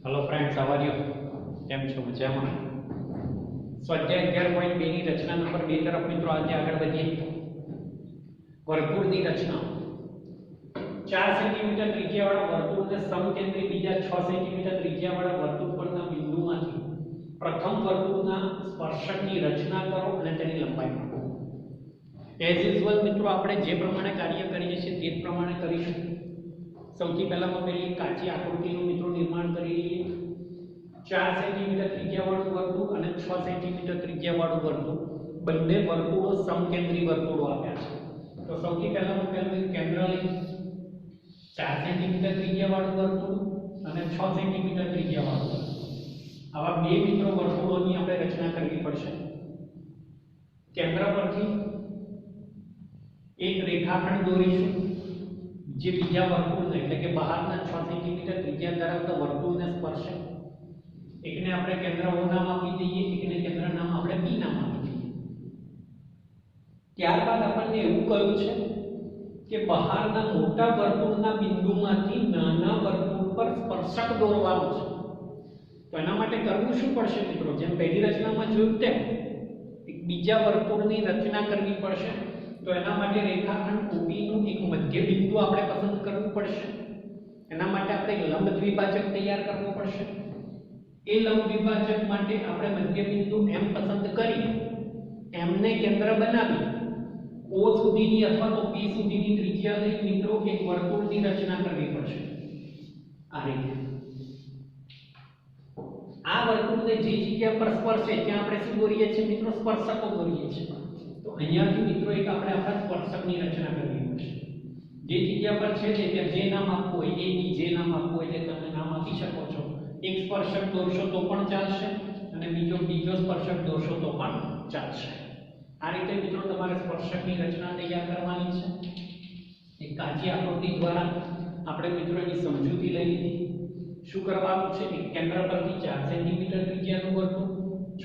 Hello friends, how are you? કેમ છો? મજામાં? સ્વાધ્યાય 11.2 ની રચના નંબર 2 તરફ મિત્રો આજે આગળ વધીએ. વર્તુળની રચના. 4 સેન્ટીમીટર ત્રિજ્યાવાળા વર્તુળને સમકેન્દ્રી બીજા 6 સેન્ટીમીટર ત્રિજ્યાવાળા વર્તુળ પરના બિંદુમાંથી પ્રથમ વર્તુળના સ્પર્શકની રચના કરો અને તેની લંબાઈ માપો. એઝ યુઝ્યુઅલ મિત્રો આપણે જે પ્રમાણે કાર્ય કરીએ છીએ તે જ પ્રમાણે કરીશું. સૌથી પહેલામાં પેલી કાચી આકૃતિનું મિત્રો નિર્માણ કરી લઈએ. 4 સેન્ટીમીટર ત્રિજ્યાવાળું વર્તુળ અને 6 સેન્ટીમીટર ત્રિજ્યાવાળું વર્તુળ, બંને વર્તુળો સમકેન્દ્રી વર્તુળો આપ્યા છે. તો સૌથી પહેલામાં પેલું કેન્દ્ર લઈ 4 સેન્ટીમીટર ત્રિજ્યાવાળું વર્તુળ અને 6 સેન્ટીમીટર ત્રિજ્યાવાળું વર્તુળ. આવા બે મિત્રો વર્તુળોની આપણે રચના કરવી પડશે. કેન્દ્ર પરથી એક રેખાખંડ દોરીશું જે બીજા વર્તુળને એટલે કે બહારના 6 સેન્ટીમીટર ત્રિજ્યા ધરાવતા વર્તુળને સ્પર્શે. એકને આપણે કેન્દ્ર O નામ આપી દઈએ, એકને કેન્દ્ર નામ આપણે B નામ આપી દઈએ. ત્યારબાદ આપણને એવું કહ્યું છે કે બહારના મોટા વર્તુળના બિંદુમાંથી નાના વર્તુળ પર સ્પર્શક દોરવાનું છે. તો એના માટે કરવું શું પડશે મિત્રો? જેમ પહેલી રચનામાં જોયું તેમ એક બીજા વર્તુળની રચના કરવી પડશે. તો એના માટે રેખાખંડ OB નું એક મધ્ય બિંદુ આપણે પસંદ કરવું પડશે. એના માટે આપણે લંબ દ્વિભાજક તૈયાર કરવું પડશે. એ લંબ દ્વિભાજક માટે આપણે મધ્ય બિંદુ M પસંદ કરી M ને કેન્દ્ર બનાવી O સુધીની અથવા તો P સુધીની ત્રિજ્યા લઈ મિત્રો એક વર્તુળની રચના કરવી પડશે. આ રીતે આ વર્તુળને જે જગ્યા પર સ્પર્શે ત્યાં આપણે શું દોરીએ છીએ મિત્રો? સ્પર્શકો દોરીએ છીએ. તો અહીંયાથી મિત્રો એક આપણે આપણા સ્પર્શકની રચના કરવી પડશે. જે જગ્યા પર છે ત્યાં જે નામ આપવું હોય A B જે નામ આપવું હોય તે તમે નામ આપી શકો છો. એક સ્પર્શક દોરશો તો પણ ચાલશે અને બીજો સ્પર્શક દોરશો તો પણ ચાલશે. આ રીતે મિત્રો તમારે સ્પર્શકની રચના તૈયાર કરવાની છે. એક કાચી આકૃતિ દ્વારા આપણે મિત્રો એની સમજૂતી લઈ લીધી. શું કરવાનું છે? એક કેન્દ્ર પરથી 4 સેન્ટીમીટર ત્રિજ્યાનું વર્તુળ,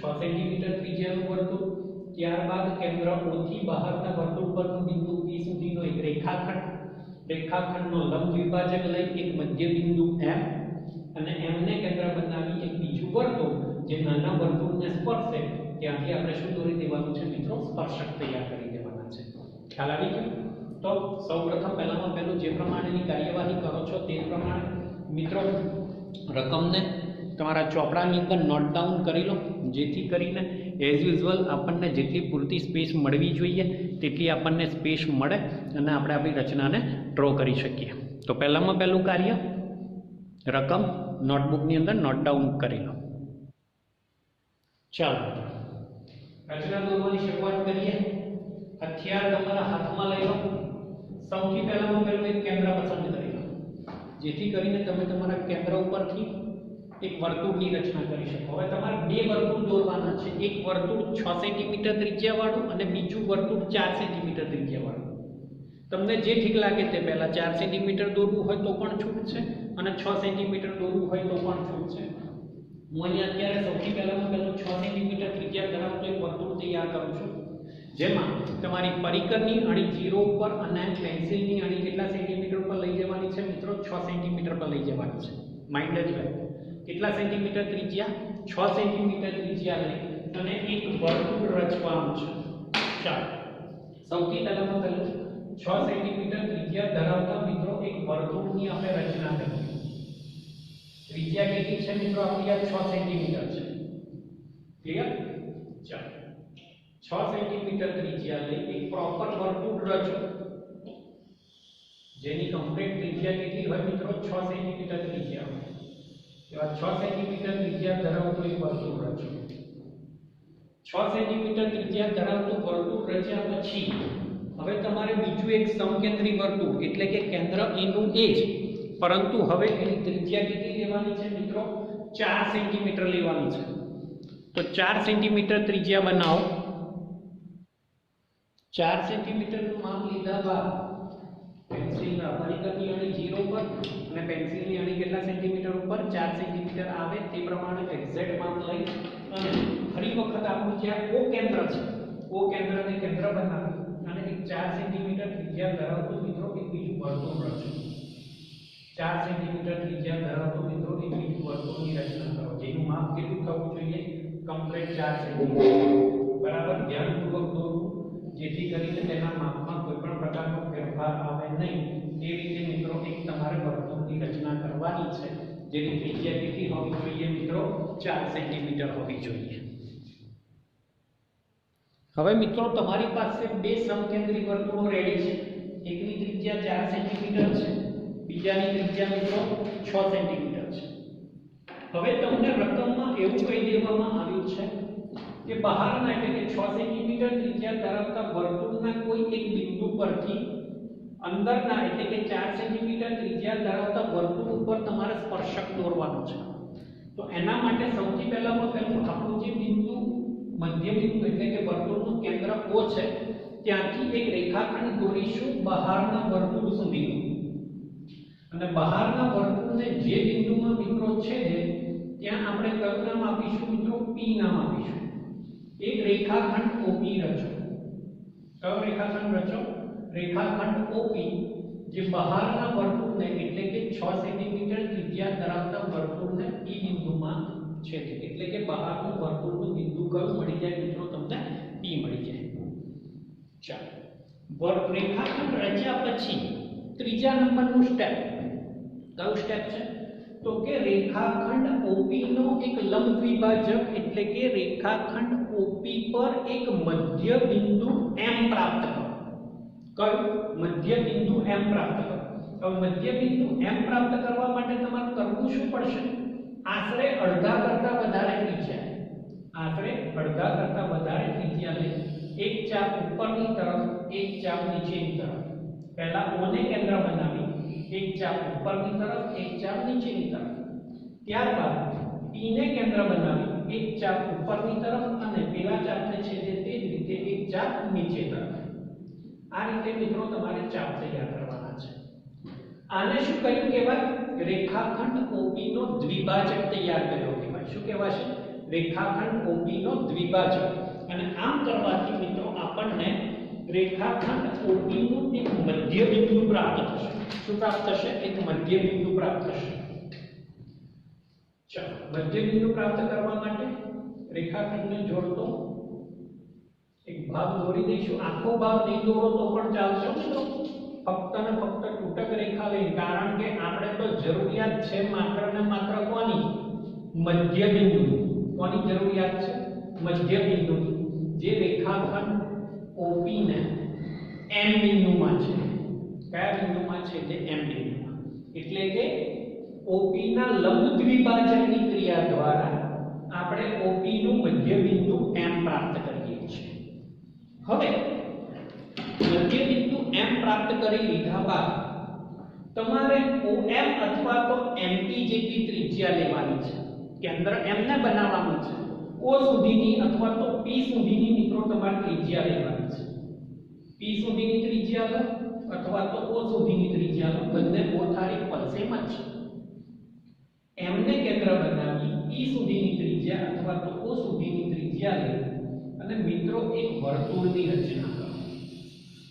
6 સેન્ટીમીટર ત્રિજ્યાનું વર્તુળ, ત્યારબાદ કેન્દ્ર O થી બહારના વર્તુળ પરનું બિંદુ P સુધીનો એક રેખાખંડનો લંબ દ્વિભાજક લઈ એક મધ્ય બિંદુ M અને M ને કેન્દ્ર બનાવી એક બીજું વર્તુળ જે નાના વર્તુળને સ્પર્શે ત્યાંથી આપણે શું દોરી દેવાનું છે મિત્રો? સ્પર્શક તૈયાર કરી દેવાના છે. ખ્યાલ આવી ગયો? તો સૌપ્રથમ પહેલું જે પ્રમાણેની કાર્યવાહી કરો છો તે પ્રમાણે મિત્રો રકમને તમારા ચોપડાની અંદર નોટ ડાઉન કરી લો, જેથી કરીને એઝ યુઝ્યુઅલ આપણને જેટલી પૂરતી સ્પેસ મળવી જોઈએ તેટલી આપણને સ્પેસ મળે અને આપણે આપણી રચનાને ડ્રો કરી શકીએ. તો પહેલું કાર્ય રકમ નોટબુકની અંદર નોટ ડાઉન કરી લો. ચાલો રચના દોરવાની શરૂઆત કરીએ. હથિયાર તમારા હાથમાં લઈ લો. સૌથી પહેલું એક કેન્દ્ર પસંદ કરી લો, જેથી કરીને તમે તમારા કેન્દ્ર ઉપરથી એક વર્તુળની રચના કરી શકો. હવે તમારે બે વર્તુળ દોરવાના છે. એક વર્તુળ 6 સેન્ટીમીટર ત્રિજ્યાવાળું અને બીજું વર્તુળ 4 સેન્ટીમીટર ત્રિજ્યાવાળું. તમને જે ઠીક લાગે તે પહેલા 4 સેન્ટીમીટર દોરવું હોય તો પણ છૂટ છે અને 6 સેન્ટીમીટર દોરવું હોય તો પણ છૂટ છે. હું અહીંયા અત્યારે સૌથી પહેલું 6 સેન્ટીમીટર ત્રિજ્યા ધરાવતું એક વર્તુળ તૈયાર કરું છું, જેમાં તમારી પરિકરની અણી 0 ઉપર અને પેન્સિલની અણી કેટલા સેન્ટીમીટર પર લઈ જવાની છે મિત્રો? 6 સેન્ટીમીટર પર લઈ જવાની છે. માઇન્ડ જ રાખો. કેટલા સેન્ટીમીટર ત્રિજ્યા? 6 સેન્ટીમીટર ત્રિજ્યા લઈ અને એક વર્તુળ રચવાનું છે. ચાલો સૌથી પહેલું 6 સેન્ટીમીટર ત્રિજ્યા ધરાવતા મિત્રો એક વર્તુળની આપણે રચના કરીએ. ત્રિજ્યા કેટલી છે મિત્રો? આપણી આ 6 સેન્ટીમીટર છે. ક્લિયર? ચાલો 6 સેન્ટીમીટર ત્રિજ્યા લઈ એક પ્રોપર વર્તુળ રચો, જેની કમ્પ્લીટ ત્રિજ્યા કેટલી હોય મિત્રો? 6 સેન્ટીમીટર ત્રિજ્યા હોય. એવા 6 સેન્ટીમીટર ત્રિજ્યા ધરાવતું એક વર્તુળ રચો. 6 સેન્ટીમીટર ત્રિજ્યા ધરાવતું વર્તુળ રચ્યા પછી હવે તમારે બીજું એક સમકેન્દ્રી વર્તુળ એટલે કે કેન્દ્ર A નું એ જ, પરંતુ હવે એની ત્રિજ્યા કેટલી લેવાની છે મિત્રો? 4 સેન્ટીમીટર લેવાની છે. તો 4 સેન્ટીમીટર ત્રિજ્યા બનાવો. 4 સેન્ટીમીટરનું માપ લીધા બાદ પેન્સિલના પરિકરની અણી 0 પર અને પેન્સિલની અણી કેટલા સેન્ટીમીટર ઉપર? 4 સેન્ટીમીટર આવે તે પ્રમાણે એક્ઝેક્ટ માપ લઈ અને ફરી વખત આપણું જે O કેન્દ્ર છે, O કેન્દ્રને કેન્દ્ર બનાવી અને એક 4 સેન્ટીમીટર ત્રિજ્યા ધરાવતું મિત્રો એક બીજું વર્તુળ રચો. 4 સેન્ટીમીટર ત્રિજ્યા ધરાવતું મિત્રો એક બીજું વર્તુળની રચના કરો, જેનું માપ કેટલું થવું જોઈએ? Complete 4 centimetre. બરાબર, ધ્યાનપૂર્વક દોરવું, જેથી કરીને તેના માપમાં કોઈ પણ પ્રકારનો ફેરફાર આવે નહીં. એ રીતે મિત્રો એક તમારે વર્તુળની રચના કરવાની છે, જેની ત્રિજ્યા કેટલી હોવી જોઈએ મિત્રો? 4 સેન્ટીમીટર હોવી જોઈએ. હવે મિત્રો તમારી પાસે બે સમકેન્દ્રી વર્તુળો રેડી છે. એકની ત્રિજ્યા 4 સેન્ટીમીટર છે, બીજાની ત્રિજ્યા મિત્રો 6 સેન્ટીમીટર છે. હવે તમને રકમમાં એવું કહી દેવામાં આવ્યું છે કે બહારના એટલે કે 6 સેન્ટીમીટર ત્રિજ્યા ધરાવતા વર્તુળના કોઈ એક બિંદુ પરથી અંદરના એટલે કે 4 સેન્ટીમીટર ત્રિજ્યા ધરાવતા વર્તુળ ઉપર તમારે સ્પર્શક દોરવાનું છે. તો એના માટે સૌથી પહેલામાં પહેલું આપણું જે બિંદુ મધ્ય બિંદુ એટલે કે વર્તુળનું કેન્દ્ર O છે, ત્યાંથી એક રેખાખંડ દોરીશું બહારના વર્તુળ સુધીનું. અને બહારના વર્તુળને જે બિંદુમાં મિત્રો છેદે ત્યાં આપણે કયું નામ આપીશું મિત્રો? P નામ આપીશું. એક રેખાખંડ OP રચો. કયો રેખાખંડ રચો? રેખાખંડ OP, જે બહારના વર્તુળને એટલે કે 6 સેન્ટીમીટર ત્રિજ્યા ધરાવતા વર્તુળને P બિંદુમાં છેદે. એટલે કે બહારનું વર્તુળનું બિંદુ કયું મળી જાય મિત્રો? તમને P મળી જાય. ચાલો, રેખાખંડ રચ્યા પછી ત્રીજા નંબરનું સ્ટેપ કયું સ્ટેપ છે? તો કે રેખાખંડ OP નો એક લંબ દ્વિભાજક એટલે કે રેખાખંડ OP પર એક મધ્ય બિંદુ M પ્રાપ્ત કરો. કયું? મધ્ય બિંદુ M પ્રાપ્ત કરો. હવે મધ્ય બિંદુ M પ્રાપ્ત કરવા માટે તમારે કરવું શું પડશે? આશરે અડધા કરતા વધારે ત્રિજ્યા, આશરે અડધા કરતા વધારે ત્રિજ્યા લઈ એક ચાપ ઉપરની તરફ, એક ચાપ નીચેની તરફ. પહેલા O ને કેન્દ્ર બનાવી એક ચાપ ઉપરની તરફ, એક ચાપ નીચેની તરફ. ત્યારબાદ P ને કેન્દ્ર બનાવી એક ચાપ ઉપરની તરફ અને પેલા ચાપને છેદે તે જ રીતે એક ચાપ નીચે તરફ. આ રીતે મિત્રો તમારે ચાપ તૈયાર કરવાના છે. આને શું કહ્યું કહેવાય? રેખાખંડ OP નો દ્વિભાજક તૈયાર કર્યો કહેવાય. શું કહેવાશે? રેખાખંડ OP નો દ્વિભાજક. અને આમ કરવાથી મિત્રો આપણને રેખાખંડ OP નું એક મધ્ય બિંદુ પ્રાપ્ત થશે. શું પ્રાપ્ત થશે? એક મધ્ય બિંદુ પ્રાપ્ત થશે. ચાલો, મધ્ય બિંદુ પ્રાપ્ત કરવા માટે રેખાખંડને જોડતો એક ભાગ દોરી દઈશું. આખો ભાગ નહીં દોરો તો પણ ચાલશે મિત્રો, ફક્ત ને ફક્ત તૂટક રેખા લઈને. કારણ કે આપણે તો જરૂરિયાત છે માત્ર ને માત્ર કોની? મધ્ય બિંદુ. કોની જરૂરિયાત છે? મધ્ય બિંદુ. જે રેખાખંડ OP ને M બિંદુમાં છે. કયા બિંદુમાં છે? તે M બિંદુમાં. એટલે કે OP ના લંબ દ્વિભાજકની ક્રિયા દ્વારા આપણે OP નું મધ્ય બિંદુ M પ્રાપ્ત કરીએ છીએ. હવે મધ્ય બિંદુ M પ્રાપ્ત કરી લીધા બાદ તમારે OM અથવા તો MP જેટલી ત્રિજ્યા લેવાની છે. કેન્દ્ર M ને બનાવવાનું છે. O સુધીની અથવા તો P સુધીની મિત્રો તમારે ત્રિજ્યા લેવાની છે. P સુધીની ત્રિજ્યા લો અથવા તો O સુધીની ત્રિજ્યા લો, બંને બોથ આર ઇક્વલ, સેમ જ છે. M ને કેન્દ્ર બનાવી E સુધીની ત્રિજ્યા અથવા તો O સુધીની ત્રિજ્યા લે અને મિત્રો એક વર્તુળની રચના કરો.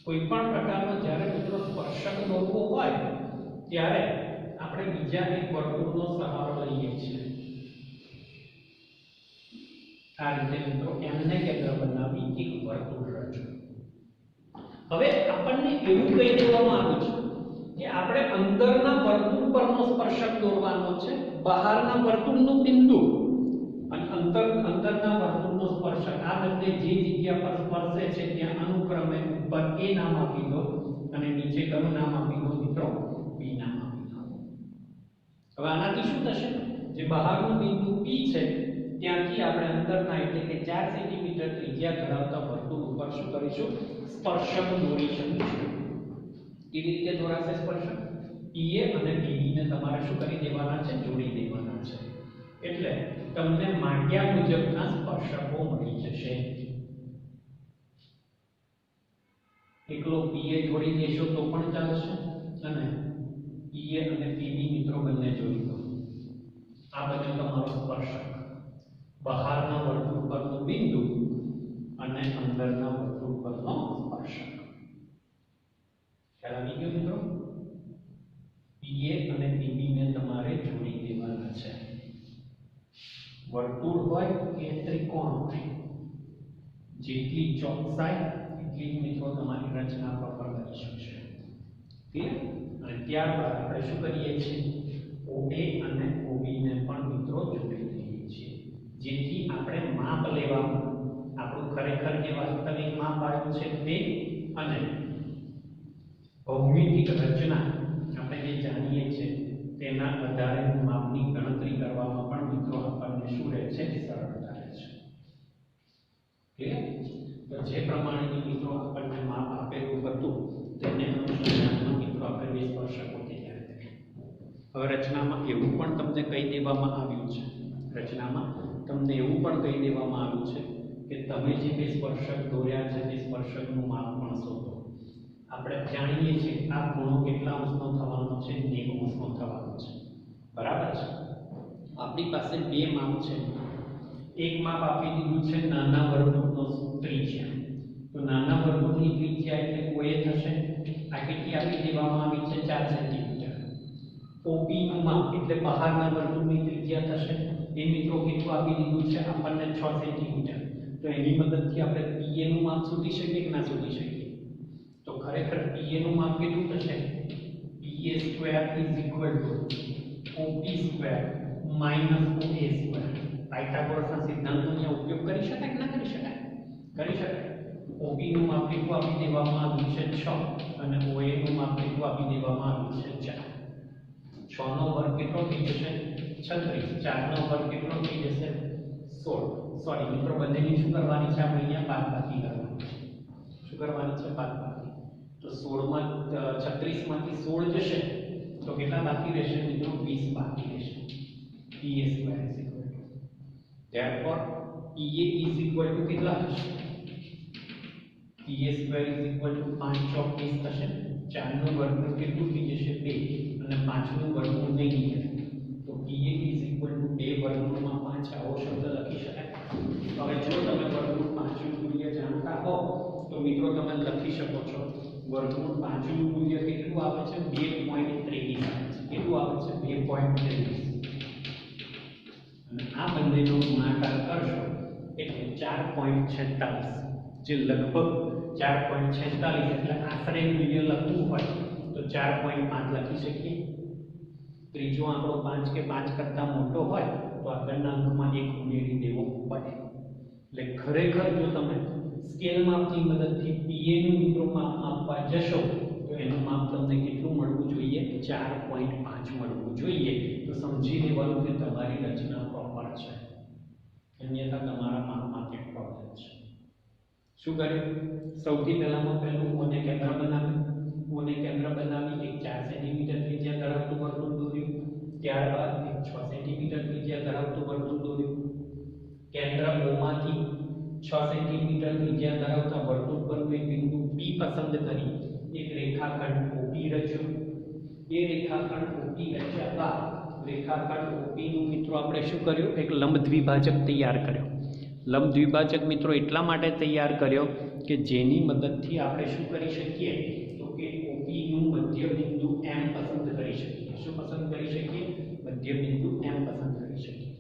કોઈ પણ પ્રકારનો જ્યારે મિત્રો સ્પર્શક દોરવો હોય ત્યારે આપણે બીજા એક વર્તુળનો સહારો લઈએ છીએ. આ રીતે મિત્રો M ને કેન્દ્ર બનાવી એક વર્તુળ રચો. હવે આપણને એવું કહી દેવામાં આવ્યું છે કે આપણે અંદરના વર્તુળ પરનો સ્પર્શક દોરવાનો છે, બહારના વર્તુળનું બિંદુ અને અંદરના વર્તુળનો સ્પર્શક. આ બંને જે જગ્યા પર સ્પર્શે છે ત્યાં અનુક્રમે ઉપર A નામ આપી દો અને નીચે કયું નામ આપી દો મિત્રો? B નામ આપી દો. હવે આનાથી શું થશે? જે બહારનું બિંદુ P છે ત્યાંથી આપણે અંદરના એટલે કે 4 સેન્ટીમીટર ત્રિજ્યા ધરાવતા વર્તુળ ઉપર શું કરીશું? સ્પર્શક દોરી શકીશું. કેવી રીતે દોરાશે સ્પર્શક? PA અને BB ને તમારે શું કરી દેવાના છે? જોડી દેવાના છે. એટલે તમને માંગ્યા મુજબના સ્પર્શકો મળી જશે. એકલો PA જોડી દેશો તો પણ ચાલશે અને PA અને PB મિત્રો બંને જોડી દો. આ બન્યો તમારો સ્પર્શક. બહારના વર્તુળ પરનું બિંદુ અને અંદરના વર્તુળ પરનો સ્પર્શક. ખ્યાલ આવી ગયો મિત્રો? PA અને PB ને તમારે જોડી દેવાના છે. વર્તુળ હોય કે ત્રિકોણ હોય, જેટલી ચોકસાઈ એટલી જ મિત્રો તમારી રચના પર કરી શકશે. ક્લિયર? અને ત્યારબાદ આપણે શું કરીએ છીએ, OA અને OB ને પણ મિત્રો જોડી દઈએ છીએ, જેથી આપણે માપ લેવામાં આપણું ખરેખર જે વાસ્તવિક માપ આવ્યું છે તે અને ભૌમિતિક રચના આપણે જે જાણીએ છીએ તેના આધારે માપની ગણતરી કરવામાં પણ મિત્રો આપણને શું રહે છે, સરળતા રહે છે. ક્લિયર? તો જે પ્રમાણેની મિત્રો આપણને માપ આપેલું હતું તેને અનુસંધાનમાં મિત્રો આપણે બે સ્પર્શકો તૈયાર કર્યા. હવે રચનામાં એવું પણ તમને કહી દેવામાં આવ્યું છે, રચનામાં તમને એવું પણ કહી દેવામાં આવ્યું છે કે તમે જે બે સ્પર્શક દોર્યા છે તે સ્પર્શકનું માપ પણ શોધો. આપણે જાણીએ છીએ આ ખૂણો કેટલા અંશનો થવાનો છે, 90 અંશનો થવાનો છે. બરાબર છે? આપણી પાસે બે માપ છે. એક માપ આપી દીધું છે નાના વર્તુળનો ત્રિજ્યા. તો નાના વર્તુળની ત્રિજ્યા એટલે OA થશે. આ કેટલી આપી દેવામાં આવી છે, 4 સેન્ટીમીટર. OB નું માપ એટલે બહારના વર્તુળની ત્રિજ્યા થશે. એ મિત્રો કેટલું આપી દીધું છે આપણને, 6 સેન્ટીમીટર. તો એની મદદથી આપણે PA નું માપ શોધી શકીએ કે ના શોધી શકીએ? તો ખરેખર PA નું માપ કેટલું થશે, PA square is equal to OB square minus OA square. પાયથાગોરસના સિદ્ધાંતનો અહીંયા ઉપયોગ કરી શકાય કે ના કરી શકાય? કરી શકાય. OB નું માપ કેટલું આપી દેવામાં આવ્યું છે, 6, અને OA નું માપ કેટલું આપી દેવામાં આવ્યું છે, 4. 6 નો વર્ગ કેટલો થઈ જશે, 36. 4 નો વર્ગ કેટલો થઈ જશે, 16. સોરી મિત્રો, બંનેની શું કરવાની છે, આપણે અહીંયા બાદબાકી કરવાની છે. શું કરવાની છે, બાદબાકી. તો 16 માં 36 માંથી 16 જશે તો કેટલા બાકી રહેશે મિત્રો, 20 બાકી રહેશે. PA square is equal two, therefore PA is equal two કેટલા થશે, PA square is equal two 5 ચોક 20 થશે. 4 નું વર્ગમૂળ કેટલું થઈ જશે, 2, અને 5 નું વર્ગમૂળ નહીં નીકળે તો PA ઇઝ ઇક્વલ ટુ 2 વર્ગમૂળમાં 5. આવો શબ્દ લખી શકાય. હવે જો તમે વર્ગમૂળ 5 નું મૂલ્ય જાણતા હો તો મિત્રો તમે લખી શકો છો, વર્ગમૂળ 5 નું મૂલ્ય કેટલું આવે છે, 2.23 આવે છે. કેટલું આવે છે, 2.23. અને આ બંનેનો ગુણાકાર કરશો એટલે 4.46, જે લગભગ 4.46 એટલે આશરે મૂલ્ય લખવું હોય તો 4.5 લખી શકીએ. ત્રીજો આંકડો 5 કે 5 કરતા મોટો હોય તો આગળના અંકમાં 1 ઉમેરી દેવો પડે. એટલે ખરેખર જો તમે સ્કેલ માપની મદદથી PA નું મિત્રો માપ માપવા જશો તો એનું માપ તમને કેટલું મળવું જોઈએ, 4.5 મળવું જોઈએ. તો સમજી લેવાનું કે તમારી રચના પ્રોપર છે, અન્યથા તમારા માપમાં કંઈક પ્રોબ્લેમ છે. શું કર્યું, સૌથી પહેલામાં પહેલું ઓને કેન્દ્ર બનાવ્યું. ઓને કેન્દ્ર બનાવી એક 4 સેન્ટીમીટર ત્રિજ્યા ધરાવતું વર્તુળ દોર્યું. ત્યારબાદ એક 6 સેન્ટીમીટર ત્રિજ્યા ધરાવતું વર્તુળ દોર્યું. કેન્દ્ર O માંથી 6 સેન્ટીમીટર ત્રિજ્યા ધરાવતા વર્તુળ પરનું એક બિંદુ P પસંદ કરી એક રેખાખંડ OP રચ્યો. એ રેખાખંડ OP રચ્યા બાદ રેખાખંડ OP નું મિત્રો આપણે શું કર્યું, એક લંબ દ્વિભાજક તૈયાર કર્યો. લંબ દ્વિભાજક મિત્રો એટલા માટે તૈયાર કર્યો કે જેની મદદથી આપણે શું કરી શકીએ, તો કે OP નું મધ્ય બિંદુ M પસંદ કરી શકીએ. શું પસંદ કરી શકીએ, મધ્ય બિંદુ M પસંદ કરી શકીએ.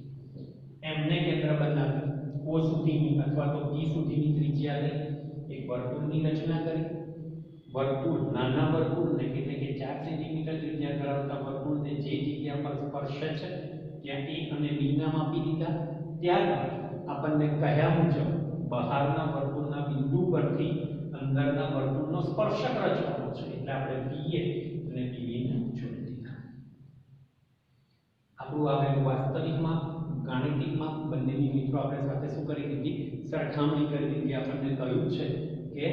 M ને કેન્દ્ર બનાવી O સુધીની અથવા તો P સુધીની ત્રિજ્યા લઈ એક વર્તુળની રચના કરી. વર્તુળ, નાના વર્તુળને એટલે કે 4 સેન્ટીમીટર ત્રિજ્યા ધરાવતા વર્તુળને જે જગ્યા પર સ્પર્શે છે ત્યાં A અને B નામ આપી દીધા. ત્યારબાદ આપણને કહ્યા મુજબ બહારના વર્તુળના બિંદુ પરથી અંદરના વર્તુળનો સ્પર્શક રચવાનો છે, એટલે આપણે PA અને PB ને જોડી દીધા. આપણું આવેલું વાસ્તવિક માપ, ગાણિતિક માપ બંનેની મિત્રો આપણે સાથે શું કરી દીધી, સરખામણી કરી દીધી. આપણને કહ્યું છે કે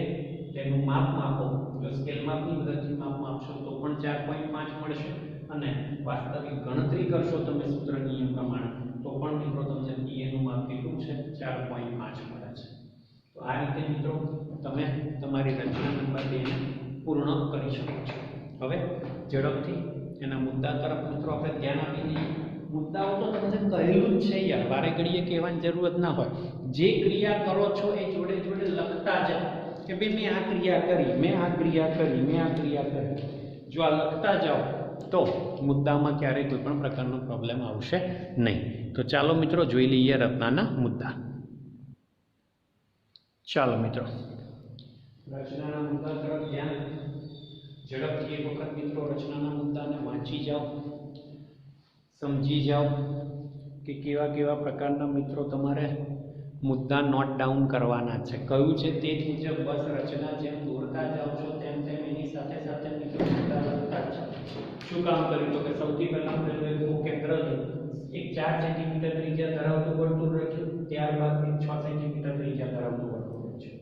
તેનું માપ માપો, જો સ્કેલ માપની મદદથી માપ માપશો તો પણ 4.5 મળશે, અને વાસ્તવિક ગણતરી કરશો તમે સૂત્ર નિયમ પ્રમાણે તો પણ મિત્રો તમને PA નું માપ કેટલું છે, 4.5 મળે છે. તો આ રીતે મિત્રો તમે તમારી રચના નંબર 2 ને પૂર્ણ કરી શકો છો. હવે ઝડપથી એના મુદ્દા તરફ મિત્રો આપણે ધ્યાન આપી દઈએ. મુદ્દાઓ તો તમને કહેલું જ છે યાર, વારે ઘડીએ કહેવાની જરૂરત ના હોય. જે ક્રિયા કરો છો એ જોડે જોડે લખતા જાઓ કે ભાઈ મેં આ ક્રિયા કરી, મેં આ ક્રિયા કરી, મેં આ ક્રિયા કરી. જો આ લખતા જાઓ તો મુદ્દામાં ક્યારેય કોઈ પણ પ્રકારનો પ્રોબ્લેમ આવશે નહીં. તો ચાલો મિત્રો જોઈ લઈએ રચનાના મુદ્દા. ચાલો મિત્રો રચનાના મુદ્દા તરફ ધ્યાન ઝડપથી એક વખત મિત્રો રચનાના મુદ્દાને વાંચી જાઓ, સમજી જાઓ કે કેવા કેવા પ્રકારના મિત્રો તમારે મુદ્દા નોટ ડાઉન કરવાના છે. કયું છે તે જ મુજબ બસ રચના જેમ દોરતા જાઓ છો તેમ તેમ એની સાથે સાથે મિત્રો મુદ્દા લખતા જ. શું કામ કર્યું તો કે સૌથી પહેલા એક કેન્દ્ર એક 4 સેન્ટીમીટર ત્રિજ્યા ધરાવતું વર્તુળ રચ્યું, ત્યારબાદ એક 6 સેન્ટીમીટર ત્રિજ્યા ધરાવતું વર્તુળ રચ્યું.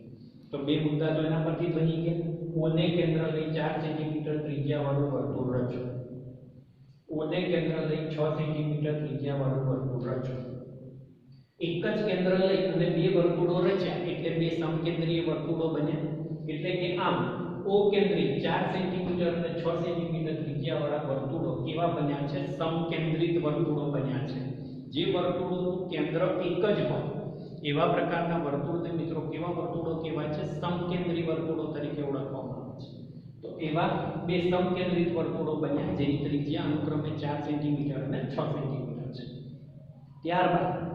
તો બે મુદ્દા તો એના પરથી બની ગયા. ઓને કેન્દ્ર લઈ 4 સેન્ટીમીટર ત્રિજ્યા વાળું વર્તુળ રચ્યું, ઓને કેન્દ્ર લઈ 6 સેન્ટીમીટર ત્રિજ્યા વાળું વર્તુળ રચ્યું. એક જ કેન્દ્ર લઈ અને બે વર્તુળો રચ્યા એટલે બે સમકેન્દ્રીય વર્તુળો બન્યા. એટલે કે આમ ઓ કેન્દ્રિત 4 સેન્ટીમીટર અને 6 સેન્ટીમીટર ત્રિજ્યા વાળા વર્તુળો કેવા બન્યા છે? સમકેન્દ્રિત વર્તુળો બન્યા છે. જે વર્તુળોનું કેન્દ્ર એક જ હોય એવા પ્રકારના વર્તુળને મિત્રો કેવા વર્તુળો કહેવાય છે? સમકેન્દ્રી વર્તુળો તરીકે ઓળખવામાં આવે છે. તો એવા બે સમકેન્દ્રિત વર્તુળો બન્યા જેની ત્રિજ્યા અનુક્રમે 4 સેન્ટીમીટર અને 6 સેન્ટીમીટર છે. ત્યારબાદ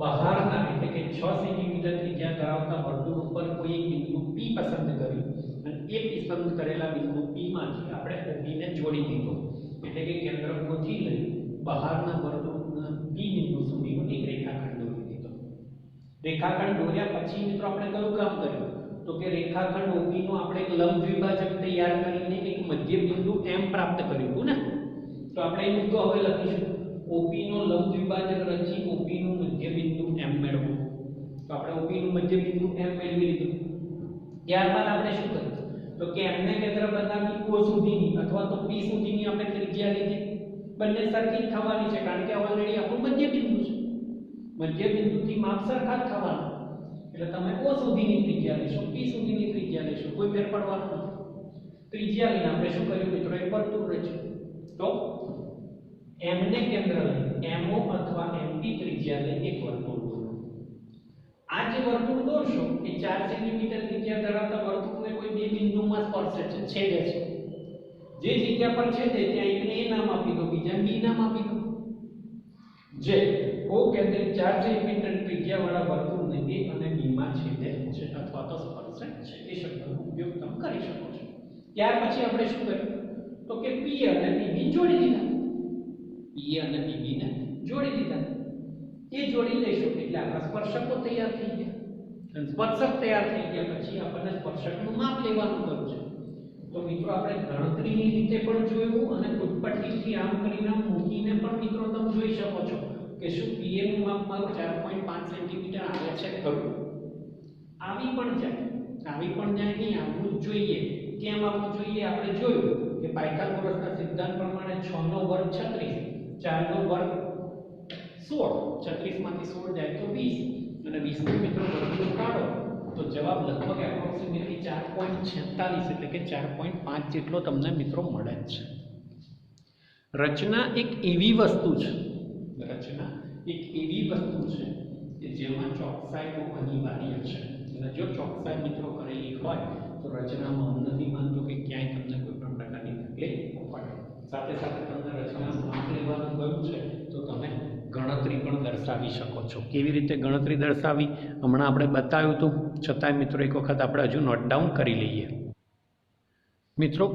બહારના એટલે કે 6 સેન્ટીમીટર ત્રિજ્યા ધરાવતા વર્તુળ ઉપર કોઈ એક બિંદુ P પસંદ કર્યું અને એ પસંદ કરેલા બિંદુ P માંથી આપણે OP ને જોડી દીધો. એટલે કે કેન્દ્ર O થી લઈ બહારના વર્તુળના P બિંદુ સુધીનો એક રેખાખંડ દોરી દીધો. રેખાખંડ દોર્યા પછી મિત્રો આપણે કયું કામ કર્યું તો કે રેખાખંડ OP નો આપણે એક લંબ દ્વિભાજક તૈયાર કરીને એક મધ્ય બિંદુ M પ્રાપ્ત કર્યું ને. તો આપણે એ મુદ્દો હવે લખીશું. OP નો લંબ દ્વિભાજક રચી OP નું મધ્ય બિંદુ M મેળવો. તો આપણે OP નું મધ્ય બિંદુ M મેળવી લીધું. ત્યારબાદ આપણે શું કર્યું તો કે M ને કેન્દ્ર બનાવી O સુધીની અથવા તો P સુધીની આપણે ત્રિજ્યા લીધી. બંને સરખી જ થવાની છે કારણ કે ઓલરેડી આપણું મધ્ય બિંદુ છે. મધ્ય બિંદુથી માપ સરખા જ થવાના. એટલે તમે O સુધીની ત્રિજ્યા લેશો, P સુધીની ત્રિજ્યા લેશો, કોઈ ફેર પડવાનો નથી. ત્રિજ્યા લઈને આપણે શું કર્યું મિત્રો? એક વર્તુળ રચ્યું. તો M ને કેન્દ્ર લઈ MO અથવા MP ત્રિજ્યા લઈ એક વર્તુળ દોરો. આ જે વર્તુળ દોરશો એ 4 સેન્ટીમીટર ત્રિજ્યા ધરાવતા વર્તુળને કોઈ બે બિંદુમાં સ્પર્શે છે, છેદે છે. જે જગ્યા પર છેદે ત્યાં એકને A નામ આપી દો, બીજાને B નામ આપી દો. જે O કેન્દ્રિત 4 સેન્ટીમીટર ત્રિજ્યા વાળા વર્તુળને A અને B માં છેદે છે અથવા તો સ્પર્શે છે. એ શબ્દનો ઉપયોગ તમે કરી શકો છો. ત્યાર પછી આપણે શું કર્યું તો કે P અને PB જોડી દીધા. P અને PB ને જોડી દીધા. એ જોડી લઈશું એટલે આપણા સ્પર્શકો તૈયાર થઈ ગયા. અને સ્પર્શક તૈયાર થઈ ગયા પછી આપણને સ્પર્શકનું માપ લેવાનું કહ્યું છે. તો મિત્રો આપણે ગણતરીની રીતે પણ જોયું અને ઉત્પત્તિથી આમ કરીને મૂકીને પણ મિત્રો તમે જોઈ શકો છો કે શું PA નું માપ મારું 4.5 સેન્ટીમીટર આવે છે ખરું? આવી પણ જાય નહીં, આવવું જ જોઈએ. કેમ આવવું જોઈએ? આપણે જોયું કે પાયથાગોરસના સિદ્ધાંત પ્રમાણે 6 નો વર્ગ 36, 4 નો વર્ગ 16, 36 માંથી 16 જાય તો 20 અને 20 નું મિત્રો વર્ગમૂળ કાઢો તો જવાબ લગભગ એપ્રોક્સિમેટલી 4.46 એટલે કે 4.5 જેટલો તમને મિત્રો મળે છે. રચના એક એવી વસ્તુ છે કે જેમાં ચોકસાઈ બહુ અનિવાર્ય છે. અને જો ચોકસાઈ મિત્રો કરેલી હોય તો રચનામાં હું નથી માનતો કે ક્યાંય તમને કોઈ પણ પ્રકારની તકલીફ પડે. સાથે સાથે તમને રચનાનું માપ લેવાનું કહ્યું છે તો તમે ગણતરી પણ દર્શાવી શકો છો. કેવી રીતે ગણતરી દર્શાવી હમણાં આપણે બતાવ્યું હતું, છતાંય મિત્રો એક વખત આપણે હજુ નોટ ડાઉન કરી લઈએ. મિત્રો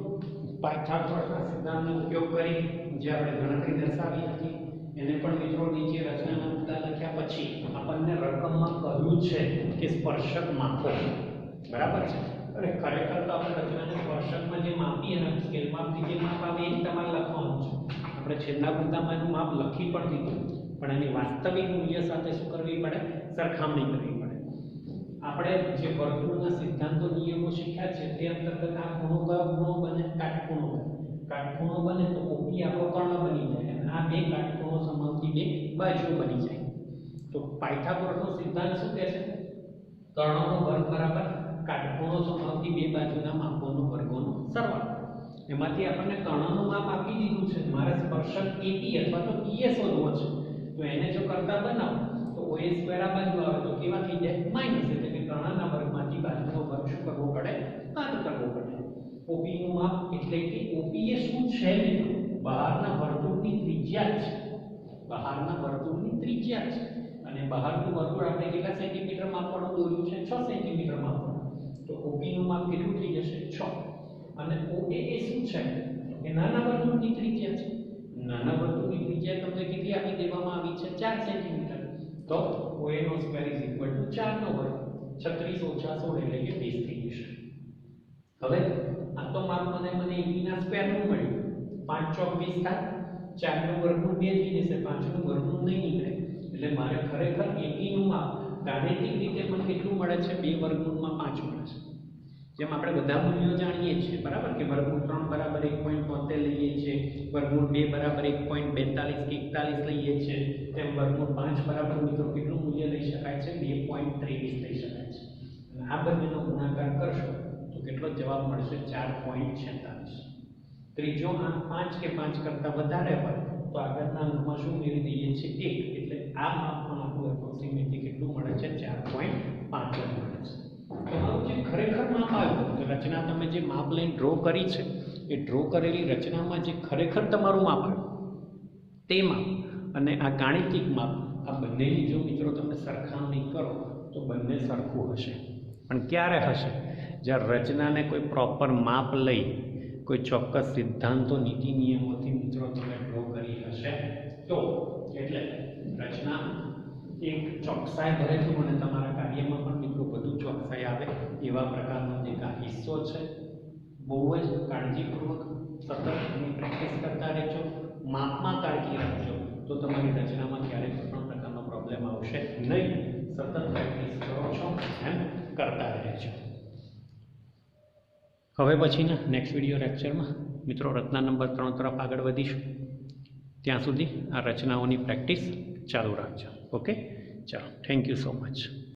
પાયથાગોરસના સિદ્ધાંતનો ઉપયોગ કરી જે આપણે ગણતરી દર્શાવી હતી એને પણ મિત્રો નીચે રચનાના મુદ્દા લખ્યા પછી આપણને રકમમાં કહ્યું છે કે સ્પર્શક માપો. બરાબર છે? અરે ખરેખર તો આપણે રચનાને સ્પર્શકમાં જે માપી અને સ્કેલમાંથી જે માપ આવે એ તમારે લખવાનું છે. આપણે છેલ્લા મુદ્દામાં એનું માપ લખી પણ દીધું પણ એની વાસ્તવિક મૂલ્ય સાથે શું કરવી પડે? સરખામણી કરવી પડે. આપણે જે વર્તુળના સિદ્ધાંતો નિયમો શીખ્યા છે તે અંતર્ગત આ ખૂણો કયો ખૂણો બને? કાટખૂણો બને. કાટખૂણો બને તો OP આપણો કર્ણ બની જાય અને આ બે કાટખૂણો સમાવતી બે બાજુઓ બની જાય. તો પાયથાગોરસનો સિદ્ધાંત શું કહે છે? કર્ણનો વર્ગ બરાબર કાટખૂણો સમાવતી બે બાજુના માપોનો વર્ગોનો સરવાળો. એમાંથી આપણને કર્ણનું માપ આપી દીધું છે. મારે સ્પર્શક AP અથવા તો PA શોધવો છે. તો એને જો કરતા બનાવો તો OA સ્ક્વેર આ બાજુ આવે તો કેવા થઈ જાય? માઈનસ. એટલે કે કર્ણના વર્ગમાંથી બાજુનો વર્ગ શું કરવો પડે? બાદ કરવો પડે. OP નું માપ એટલે કે OP એ શું છે મિત્રો? બહારના વર્તુળની ત્રિજ્યા છે, બહારના વર્તુળની ત્રિજ્યા છે, અને બહારનું વર્તુળ આપણે કેટલા સેન્ટીમીટર માપવાનું દોર્યું છે? 6 સેન્ટીમીટર માપવાનું. તો OP નું માપ કેટલું થઈ જશે? 6. અને OA એ શું છે? કે નાના વર્તુળની ત્રિજ્યા છે. નાના વર્તુળની ત્રિજ્યા તમને કેટલી આપી દેવામાં આવી છે? 4 સેન્ટીમીટર. તો OA નો સ્ક્વેર ઇઝ ઇક્વલ ટુ 4 નો વર્ગ. 36 ઓછા 16 એટલે કે 20 થઈ જશે. હવે આ તો માપ મને AB ના સ્ક્વેર નું મળ્યું. 5 ચોક 20 થાય. 4 નું વર્ગમૂળ 2 થઈ જશે. 5 નું વર્ગમૂળ નહીં નીકળે. એટલે મારે ખરેખર AB નું માપ ગાણિતિક રીતે પણ કેટલું મળે છે? 2 વર્ગમૂળમાં 5 મળે છે. જેમ આપણે બધા મૂલ્યો જાણીએ છીએ, બરાબર, કે વર્ગમૂળ 3 બરાબર 1.73 લઈએ છીએ, વર્ગમૂળ 2 બરાબર 1.42 કે 41 લઈએ છીએ, તેમ વર્ગમૂળ 5 બરાબર મિત્રો કેટલું મૂલ્ય લઈ શકાય છે? 2.23 લઈ શકાય છે. અને આ બંનેનો ગુણાકાર કરશો તો કેટલો જવાબ મળશે? 4.46. ત્રીજો આંક 5 કે 5 કરતાં વધારે હોય તો આગળના અંકમાં શું મેળવી દઈએ છીએ? 1. એટલે આ માપમાં આપણું એપ્રોક્સિમેટલી કેટલું મળે છે? 4.5 મળે છે. તમારું જે ખરેખર માપ આવ્યું, રચના તમે જે માપ લઈને ડ્રો કરી છે, એ ડ્રો કરેલી રચનામાં જે ખરેખર તમારું માપ આવ્યું તે માપ અને આ ગાણિતિક માપ, આ બંનેની જો મિત્રો તમે સરખામણી કરો તો બંને સરખું હશે. પણ ક્યારે હશે? જ્યારે રચનાને કોઈ પ્રોપર માપ લઈ કોઈ ચોક્કસ સિદ્ધાંતો, નીતિ નિયમોથી મિત્રો તમે ડ્રો કરી હશે તો. એટલે રચના એક ચોકસાઈ ભરેલું અને તમારા કાર્યમાં પણ મિત્રો બધું ચોકસાઈ આવે એવા પ્રકારનો એક આ હિસ્સો છે. બહુ જ કાળજીપૂર્વક સતત એની પ્રેક્ટિસ કરતા રહેજો, માપમાં કાળજી રાખજો, તો તમારી રચનામાં ક્યારેય કોઈ પણ પ્રકારનો પ્રોબ્લેમ આવશે નહીં. સતત પ્રેક્ટિસ કરો છો એમ કરતા રહેજો. હવે પછીના નેક્સ્ટ વિડીયો લેક્ચરમાં મિત્રો રચના નંબર 3 તરફ આગળ વધીશું. ત્યાં સુધી આ રચનાઓની પ્રેક્ટિસ ચાલુ રાખજો. ઓકે, ચાલો, થેન્ક યુ સો મચ.